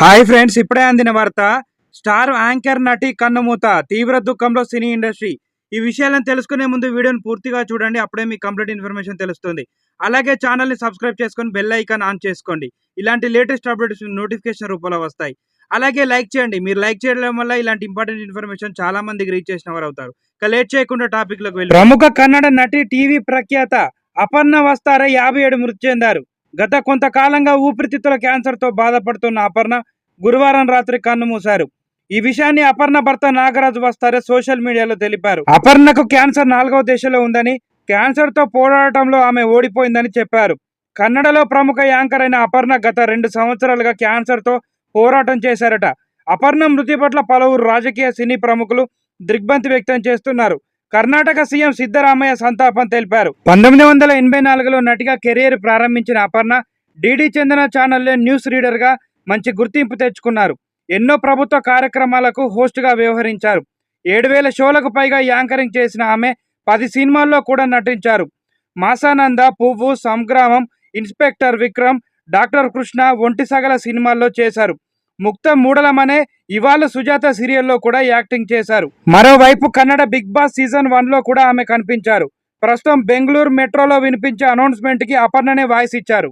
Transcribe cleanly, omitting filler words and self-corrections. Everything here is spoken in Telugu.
హాయ్ ఫ్రెండ్స్, ఇప్పుడే అందిన వార్త. స్టార్ యాంకర్ నటి కన్నుమూత, తీవ్ర దుఃఖంలో సినీ ఇండస్ట్రీ. ఈ విషయాలను తెలుసుకునే ముందు వీడియోని పూర్తిగా చూడండి, అప్పుడే మీకు కంప్లీట్ ఇన్ఫర్మేషన్ తెలుస్తుంది. అలాగే ఛానల్ని సబ్స్క్రైబ్ చేసుకొని బెల్ ఐకాన్ ఆన్ చేసుకోండి. ఇలాంటి లేటెస్ట్ అప్డేట్స్ నోటిఫికేషన్ రూపంలో వస్తాయి. అలాగే లైక్ చేయండి. మీరు లైక్ చేయడం వల్ల ఇలాంటి ఇంపార్టెంట్ ఇన్ఫర్మేషన్ చాలా మందికి రీచ్ చేసిన వారు అవుతారు. ఇక లేట్ చేయకుండా టాపిక్ లోకి వెళ్ళి, ప్రముఖ కన్నడ నటి, టీవీ ప్రఖ్యాత అపర్ణ వస్తారే 57 మృతి చెందారు. గత కొంతకాలంగా ఊపిరితిత్తుల క్యాన్సర్ తో బాధపడుతున్న అపర్ణ గురువారం రాత్రి కన్నుమూశారు. ఈ విషయాన్ని అపర్ణ భర్త నాగరాజు వస్తారే సోషల్ మీడియాలో తెలిపారు. అపర్ణకు క్యాన్సర్ 4వ దశలో ఉందని, క్యాన్సర్ తో పోరాటంలో ఆమె ఓడిపోయిందని చెప్పారు. కన్నడలో ప్రముఖ యాంకర్ అయిన అపర్ణ గత 2 సంవత్సరాలుగా క్యాన్సర్ తో పోరాటం చేశారట. అపర్ణ మృతి పట్ల పలువురు రాజకీయ, సినీ ప్రముఖులు దిగ్భ్రాంతి వ్యక్తం చేస్తున్నారు. కర్ణాటక సీఎం సిద్ధరామయ్య సంతాపం తెలిపారు. 1984లో నటిగా కెరీర్ ప్రారంభించిన అపర్ణ డిడి చందన ఛానల్లో న్యూస్ రీడర్ గా మంచి గుర్తింపు తెచ్చుకున్నారు. ఎన్నో ప్రభుత్వ కార్యక్రమాలకు హోస్ట్ గా వ్యవహరించారు. 7000 షోలకు పైగా యాంకరింగ్ చేసిన ఆమె 10 సినిమాల్లో కూడా నటించారు. మాసానంద, పువ్వు, సంగ్రామం, ఇన్స్పెక్టర్ విక్రమ్, డాక్టర్ కృష్ణ, ఒంటి సగల సినిమాల్లో చేశారు. ముక్త మూడలమనే ఇవాళ సుజాత సీరియల్లో కూడా యాక్టింగ్ చేశారు. మరోవైపు కన్నడ బిగ్ బాస్ సీజన్ 1లో కూడా ఆమె కనిపించారు. ప్రస్తుతం బెంగళూరు మెట్రోలో వినిపించే అనౌన్స్మెంట్ కి అపర్ణనే వాయిస్ ఇచ్చారు.